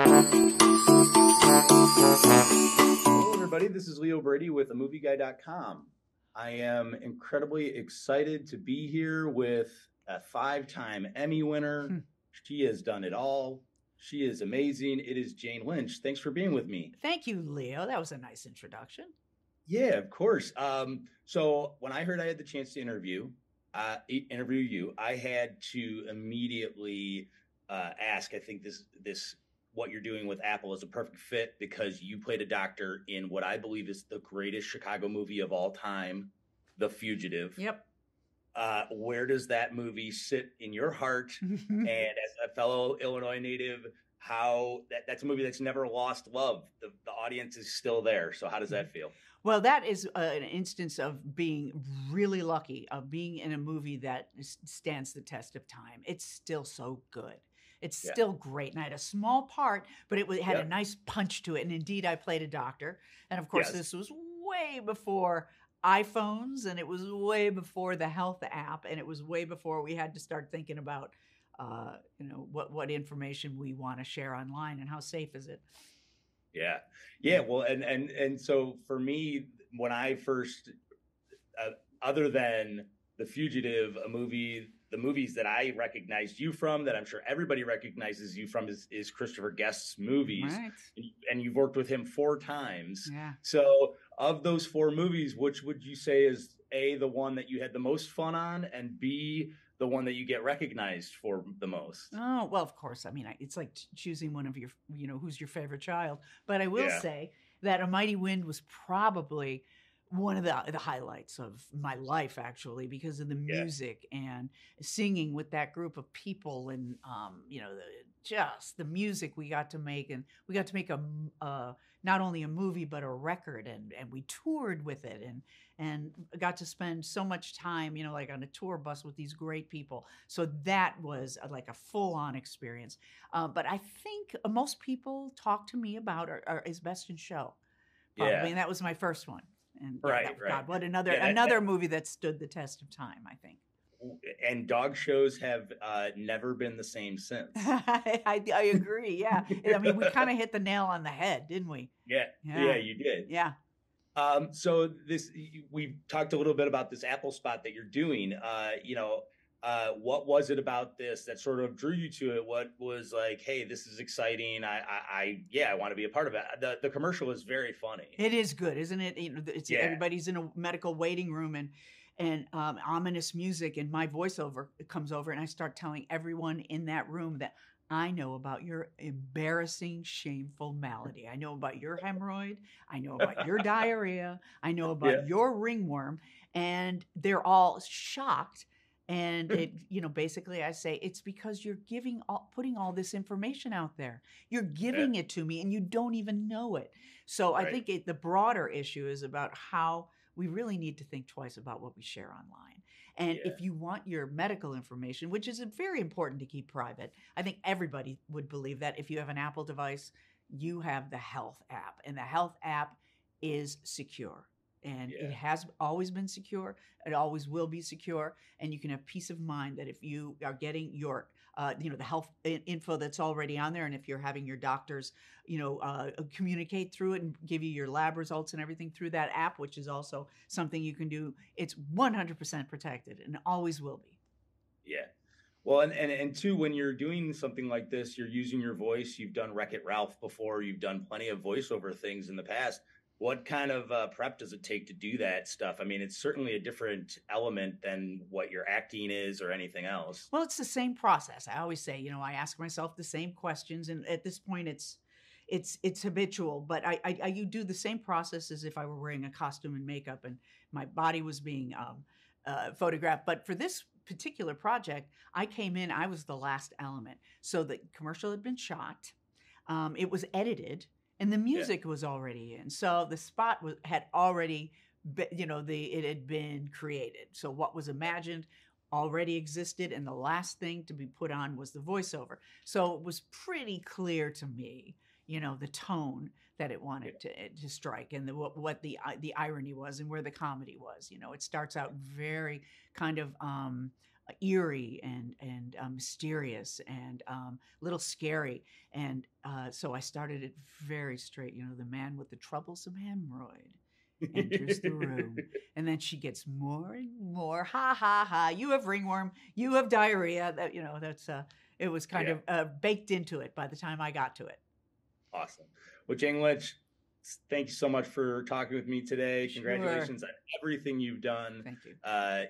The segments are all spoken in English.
Hello, everybody. This is Leo Brady with AMovieGuy.com. I am incredibly excited to be here with a 5-time Emmy winner. She has done it all. She is amazing. It is Jane Lynch. Thanks for being with me. Thank you, Leo. That was a nice introduction. Yeah, of course. So when I heard I had the chance to interview you, I had to immediately ask. I think this what you're doing with Apple is a perfect fit because you played a doctor in what I believe is the greatest Chicago movie of all time, The Fugitive. Yep. Where does that movie sit in your heart? And as a fellow Illinois native, that's a movie that's never lost love. The audience is still there. So how does that feel? Well, that is an instance of being really lucky, of being in a movie that stands the test of time. It's still so good. It's still great. And I had a small part, but it had a nice punch to it. And indeed, I played a doctor. And of course, this was way before iPhones, and it was way before the health app, and it was way before we had to start thinking about, what information we want to share online and how safe is it. Yeah. Well, and so for me, when I first, other than The Fugitive, the movies that I recognized you from, that I'm sure everybody recognizes you from, is Christopher Guest's movies. Right. And you've worked with him 4 times. Yeah. So of those 4 movies, which would you say is A, the one that you had the most fun on, and B, the one that you get recognized for the most? Oh, well, of course. I mean, it's like choosing one of your, who's your favorite child. But I will say that A Mighty Wind was probably one of the highlights of my life, actually, because of the music and singing with that group of people, and just the music we got to make, and we got to make not only a movie but a record, and we toured with it, and got to spend so much time, like on a tour bus with these great people. So that was like a full-on experience. But I think most people talk to me about is Best in Show, probably, and that was my first one. And right. God, what another movie that stood the test of time, I think. And dog shows have never been the same since. I agree. Yeah, I mean, we kind of hit the nail on the head, didn't we? Yeah, you did. Yeah. So we've talked a little bit about this Apple spot that you're doing. What was it about this that sort of drew you to it? What was like, hey, this is exciting. I want to be a part of it. The commercial is very funny. It is good, isn't it? Everybody's in a medical waiting room, and ominous music, and my voiceover comes over, and I start telling everyone in that room that I know about your embarrassing, shameful malady. I know about your hemorrhoid. I know about your diarrhea. I know about your ringworm. And they're all shocked. And it, basically I say, it's because you're putting all this information out there. You're giving it to me and you don't even know it. So I think the broader issue is about how we really need to think twice about what we share online. And if you want your medical information, which is very important to keep private, I think everybody would believe that if you have an Apple device, you have the Health app. And the Health app is secure. And it has always been secure. It always will be secure. And you can have peace of mind that if you are getting your, the health info that's already on there, and if you're having your doctors, communicate through it and give you your lab results and everything through that app, which is also something you can do, it's 100% protected and always will be. Yeah. Well, and two, when you're doing something like this, you're using your voice. You've done Wreck-It Ralph before. You've done plenty of voiceover things in the past. What kind of prep does it take to do that stuff? I mean, it's certainly a different element than what your acting is or anything else. Well, it's the same process. I always say, I ask myself the same questions, and at this point, it's habitual. But you do the same process as if I were wearing a costume and makeup, and my body was being photographed. But for this particular project, I came in. I was the last element. So the commercial had been shot. It was edited. And the music was already in. So the spot had already, it had been created. So what was imagined already existed. And the last thing to be put on was the voiceover. So it was pretty clear to me, the tone that it wanted to strike, and what the irony was and where the comedy was. It starts out very kind of eerie and mysterious and a little scary. And so I started it very straight. You know, the man with the troublesome hemorrhoid enters the room, and then she gets more and more. Ha ha ha! You have ringworm. You have diarrhea. That, you know, that's it was kind of baked into it by the time I got to it. Awesome. Well, Jane Lynch, thank you so much for talking with me today. Congratulations on everything you've done. Thank you.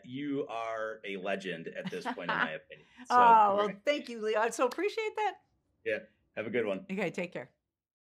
You are a legend at this point, in my opinion. So, well, thank you, Leo. I so appreciate that. Yeah. Have a good one. Okay, take care.